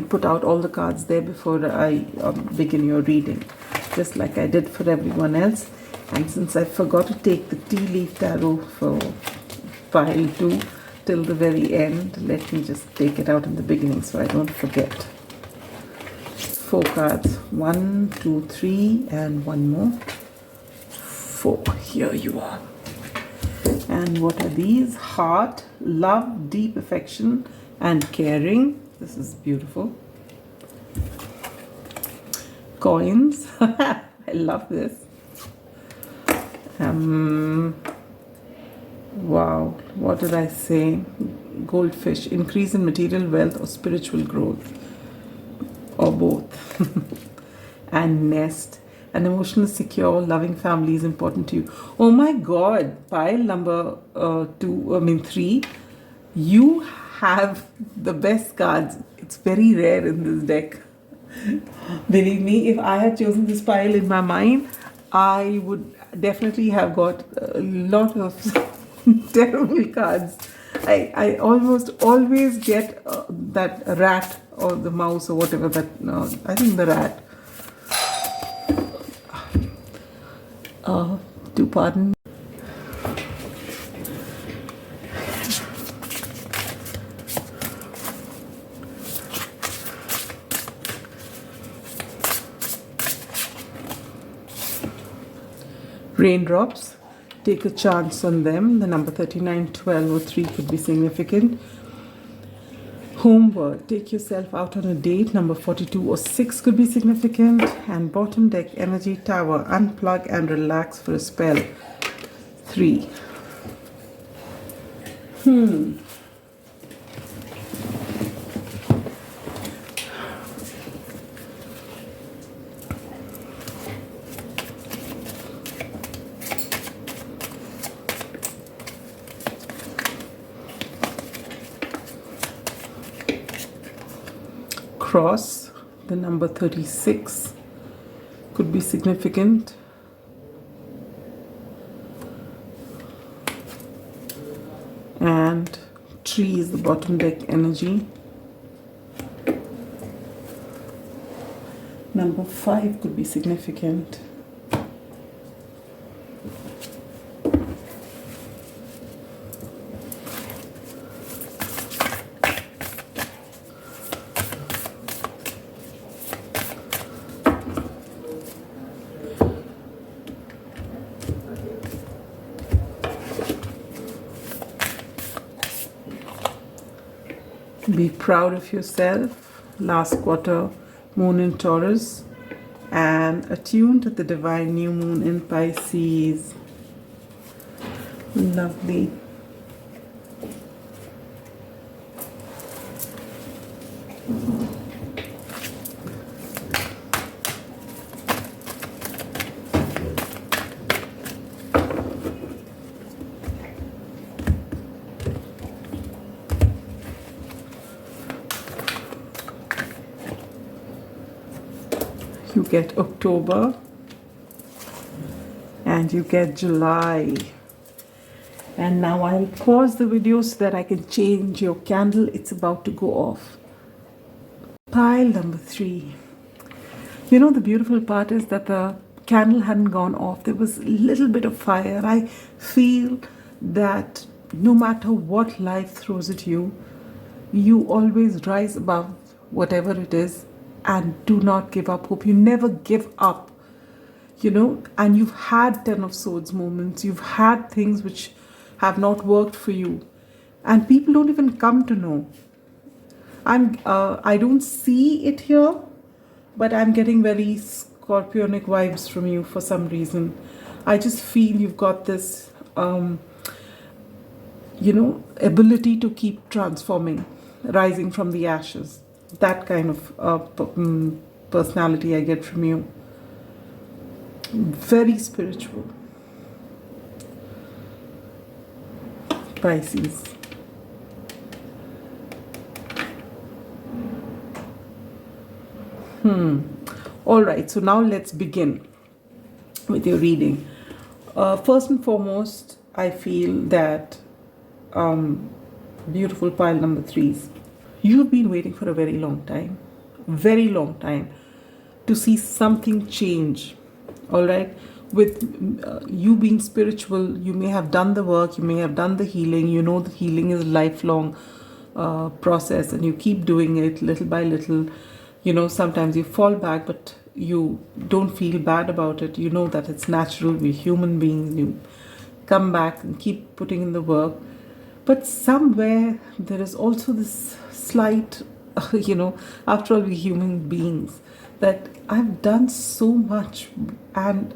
put out all the cards there before I begin your reading, just like I did for everyone else. And since I forgot to take the tea leaf tarot for pile 2 till the very end, let me just take it out in the beginning so I don't forget. 4 cards. 1, 2, 3, and one more. 4. Here you are. And what are these? Heart, love, deep affection, and caring. This is beautiful. Coins. I love this. Wow. What did I say? Goldfish. Increase in material wealth or spiritual growth. Or both. And nest. An emotionally secure, loving family is important to you. Oh my God, pile number 3. You have the best cards. It's very rare in this deck. Believe me, if I had chosen this pile in my mind, I would definitely have got a lot of terrible cards. I almost always get that rat or the mouse or whatever that, I think the rat. Do pardon. Raindrops. Take a chance on them. The number 39, 12, or 3 could be significant. Homeward. Take yourself out on a date. Number 42 or 6 could be significant. And bottom deck energy, Tower. Unplug and relax for a spell. 3. Cross, the number 36 could be significant. And tree is the bottom deck energy. Number 5 could be significant. Be proud of yourself. Last quarter, moon in Taurus, and attuned to the divine new moon in Pisces. Lovely. You get October and you get July. And now I'll pause the video so that I can change your candle. It's about to go off. Pile number 3. You know, the beautiful part is that the candle hadn't gone off. There was a little bit of fire. I feel that no matter what life throws at you, you always rise above whatever it is. And do not give up hope. You never give up, and you've had 10 of Swords moments. You've had things which have not worked for you. And people don't even come to know. I don't see it here, but I'm getting very scorpionic vibes from you for some reason. I just feel you've got this, ability to keep transforming, rising from the ashes. That kind of personality I get from you. Very spiritual. Pisces. All right, so now let's begin with your reading. First and foremost, I feel that beautiful pile number 3s. You've been waiting for a very long time to see something change. All right, with you being spiritual, you may have done the work, you may have done the healing. You know the healing is a lifelong process, and you keep doing it little by little. Sometimes you fall back, but you don't feel bad about it. You know that it's natural. We're human beings. You come back and keep putting in the work. But somewhere there is also this slight, after all, we're human beings, that I've done so much, and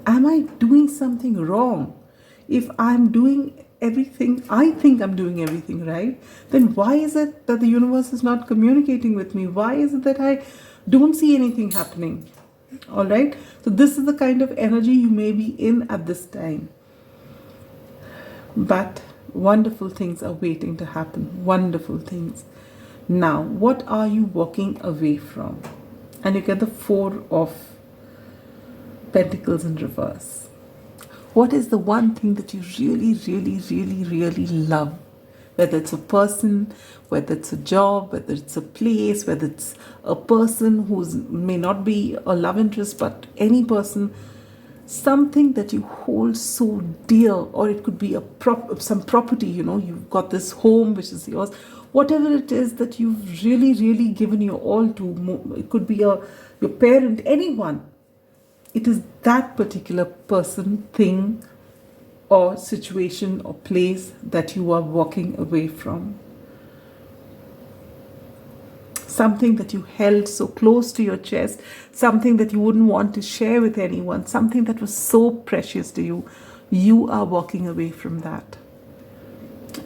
am I doing something wrong? If I'm doing everything, I think I'm doing everything right, then why is it that the universe is not communicating with me? Why is it that I don't see anything happening? All right, so this is the kind of energy you may be in at this time. But wonderful things are waiting to happen. Wonderful things. Now, what are you walking away from? And you get the 4 of Pentacles in reverse. What is the one thing that you really, really, really, really love? Whether it's a person, whether it's a job, whether it's a place, whether it's a person who may not be a love interest, but any person, something that you hold so dear, or it could be some property, you've got this home which is yours, whatever it is that you've really, really given your all to. It could be your parent, anyone. It is that particular person, thing, or situation or place that you are walking away from. Something that you held so close to your chest, something that you wouldn't want to share with anyone, something that was so precious to you. You are walking away from that.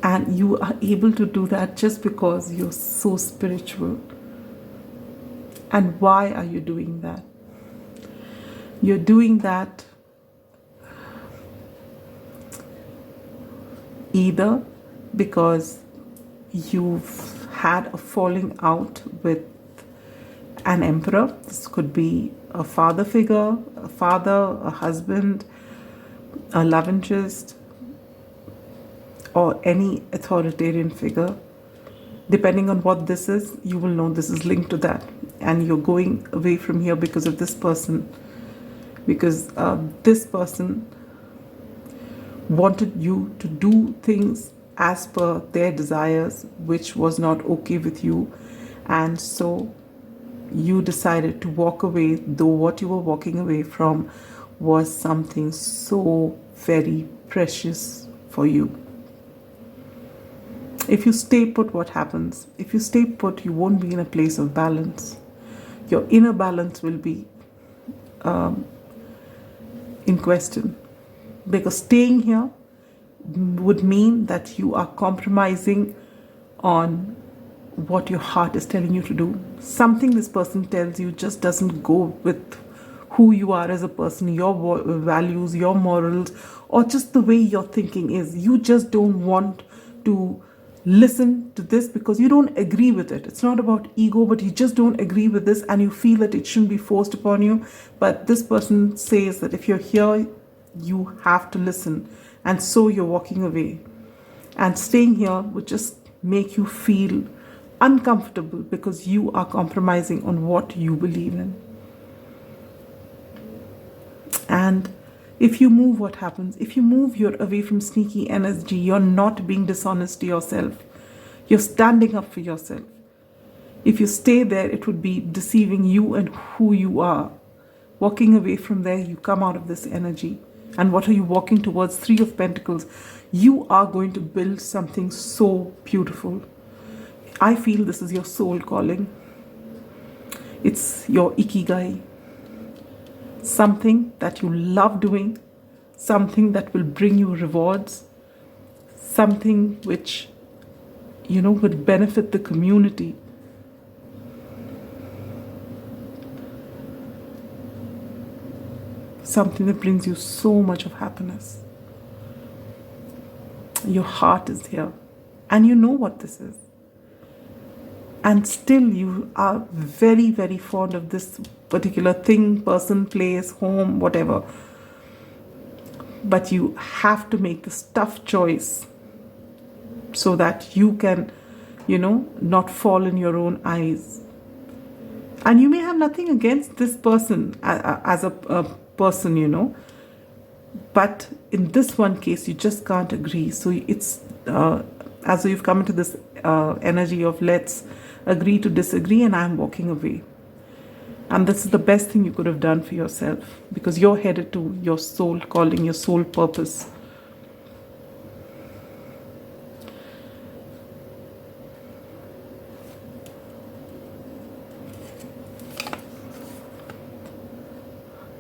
And you are able to do that just because you're so spiritual. And why are you doing that? You're doing that either because you've had a falling out with an emperor. This could be a father figure, a father, a husband, a love interest, or any authoritarian figure. Depending on what this is, you will know this is linked to that. And you're going away from here because of this person. Because this person wanted you to do things as per their desires, which was not okay with you. And so you decided to walk away, though what you were walking away from was something so very precious for you. If you stay put, what happens? If you stay put, you won't be in a place of balance. Your inner balance will be in question, because staying here would mean that you are compromising on what your heart is telling you to do. Something this person tells you just doesn't go with who you are as a person, your values, your morals, or just the way your thinking is. You just don't want to listen to this because you don't agree with it. It's not about ego, but you just don't agree with this, and you feel that it shouldn't be forced upon you. But this person says that if you're here, you have to listen, and so you're walking away. And staying here would just make you feel uncomfortable because you are compromising on what you believe in. And if you move, what happens? If you move, you're away from sneaky energy. You're not being dishonest to yourself. You're standing up for yourself. If you stay there, it would be deceiving you and who you are. Walking away from there, you come out of this energy. And what are you walking towards? 3 of Pentacles. You are going to build something so beautiful. I feel this is your soul calling. It's your ikigai. Something that you love doing, something that will bring you rewards, something which, would benefit the community. Something that brings you so much of happiness. Your heart is here, and you know what this is. And still you are very, very fond of this particular thing, person, place, home, whatever. But you have to make this tough choice so that you can, not fall in your own eyes. And you may have nothing against this person as a person, but in this one case, you just can't agree. So it's as though you've come into this energy of let's agree to disagree, and I'm walking away. And this is the best thing you could have done for yourself, because you're headed to your soul calling, your soul purpose.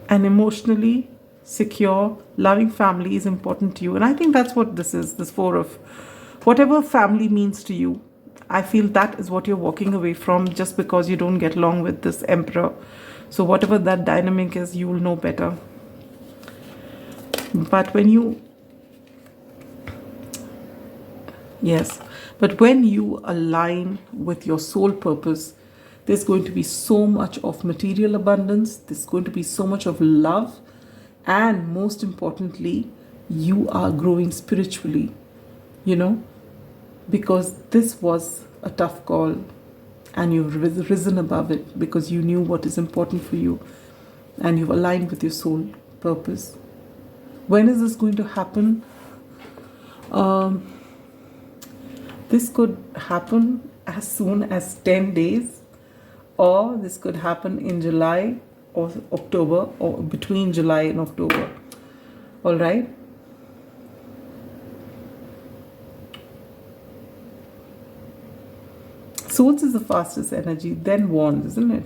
And emotionally secure, loving family is important to you. And I think that's what this is, this four of whatever family means to you. I feel that is what you're walking away from, just because you don't get along with this emperor. So whatever that dynamic is, you will know better. But when you align with your soul purpose, there's going to be so much of material abundance, there's going to be so much of love, and most importantly, you are growing spiritually, because this was a tough call, and you've risen above it because you knew what is important for you, and you've aligned with your soul purpose. When is this going to happen? This could happen as soon as 10 days, or this could happen in July or October, or between July and October. All right? Swords is the fastest energy, then Wands, isn't it?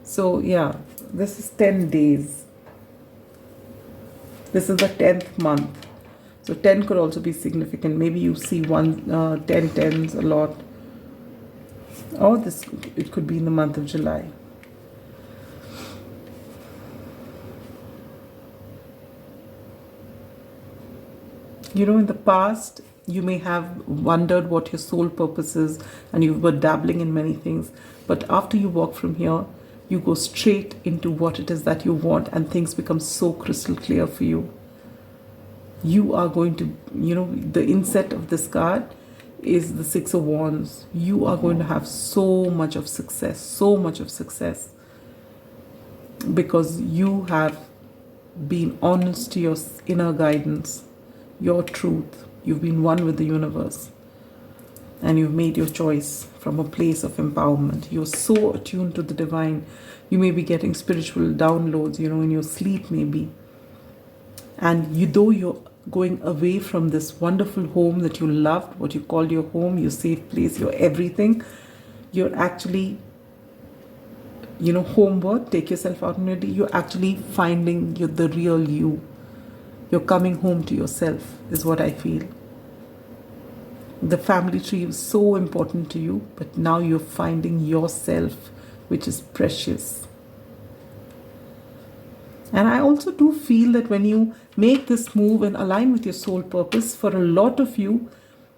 So yeah, this is 10 days. This is the 10th month. So 10 could also be significant. Maybe you see 10 tens a lot. Or it could be in the month of July. In the past, you may have wondered what your soul purpose is, and you were dabbling in many things. But after you walk from here, you go straight into what it is that you want, and things become so crystal clear for you. You are going to, the inset of this card is the Six of Wands. You are going to have so much of success, because you have been honest to your inner guidance, your truth. You've been one with the universe, and you've made your choice from a place of empowerment. You're so attuned to the divine. You may be getting spiritual downloads, in your sleep maybe. And though you're going away from this wonderful home that you loved, what you called your home, your safe place, your everything, you're actually, homeward, take yourself out in your day, you're actually finding the real you. You're coming home to yourself, is what I feel. The family tree is so important to you, but now you're finding yourself, which is precious. And I also do feel that when you make this move and align with your soul purpose, for a lot of you,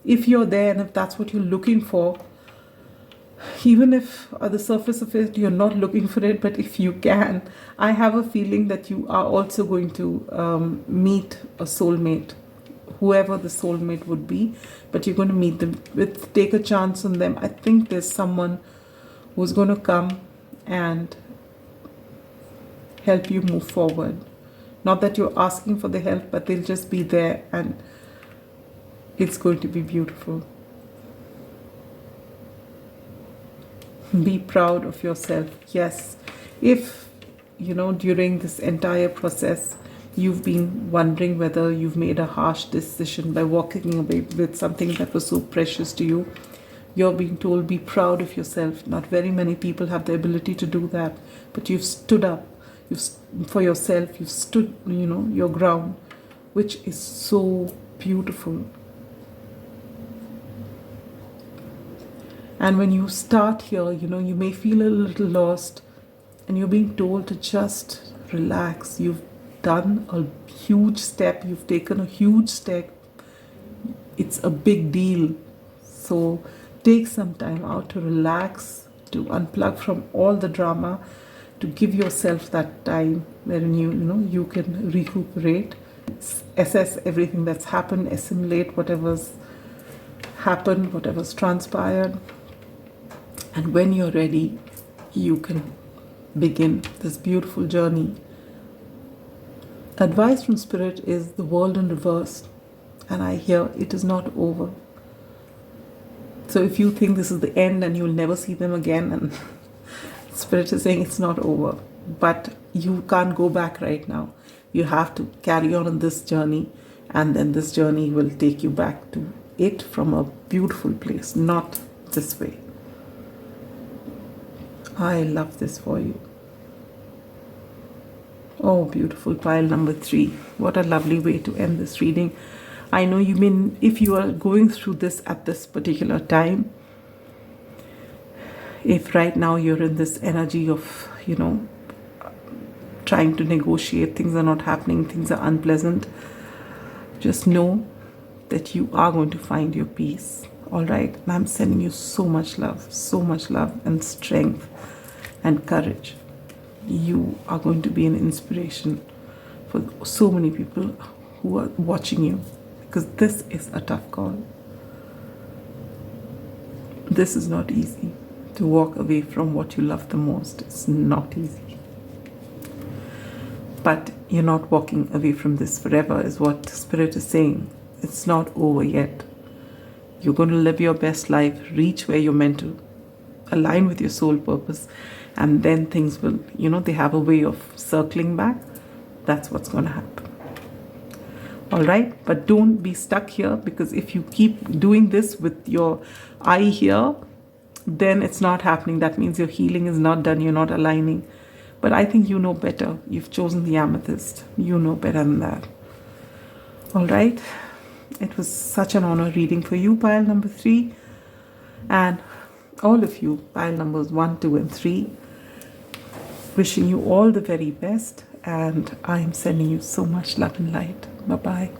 if you're there and if that's what you're looking for, even if at the surface of it you're not looking for it, but if you can, I have a feeling that you are also going to meet a soulmate, whoever the soulmate would be, but you're going to meet them. Take a chance on them. I think there's someone who's going to come and help you move forward. Not that you're asking for the help, but they'll just be there, and it's going to be beautiful. Be proud of yourself. Yes, if during this entire process you've been wondering whether you've made a harsh decision by walking away with something that was so precious to you, you're being told, be proud of yourself. Not very many people have the ability to do that, but you've stood up for yourself. You've stood your ground which is so beautiful. And when you start here, you know, you may feel a little lost and you're being told to just relax. You've done a huge step, you've taken a huge step. It's a big deal. So take some time out to relax, to unplug from all the drama, to give yourself that time wherein you can recuperate, assess everything that's happened, assimilate whatever's happened, whatever's transpired. And when you're ready, you can begin this beautiful journey. Advice from Spirit is the world in reverse. And I hear it is not over. So if you think this is the end and you'll never see them again, and Spirit is saying it's not over. But you can't go back right now. You have to carry on this journey, and then this journey will take you back to it from a beautiful place, not this way. I love this for you. Oh, beautiful pile number 3. What a lovely way to end this reading. I know you mean, if you are going through this at this particular time, if right now you're in this energy of, trying to negotiate, things are not happening, things are unpleasant, just know that you are going to find your peace. All right? And I'm sending you so much love and strength and courage. You are going to be an inspiration for so many people who are watching you, because this is a tough call. This is not easy. To walk away from what you love the most, it's not easy. But you're not walking away from this forever, is what Spirit is saying. It's not over yet. You're going to live your best life, reach where you're meant to, align with your soul purpose, and then things will, they have a way of circling back. That's what's going to happen. All right? But don't be stuck here, because if you keep doing this with your eye here, then it's not happening. That means your healing is not done. You're not aligning. But I think you know better. You've chosen the amethyst. You know better than that. All right? It was such an honor reading for you, pile number 3. And all of you, pile numbers 1, 2, and 3. Wishing you all the very best. And I am sending you so much love and light. Bye-bye.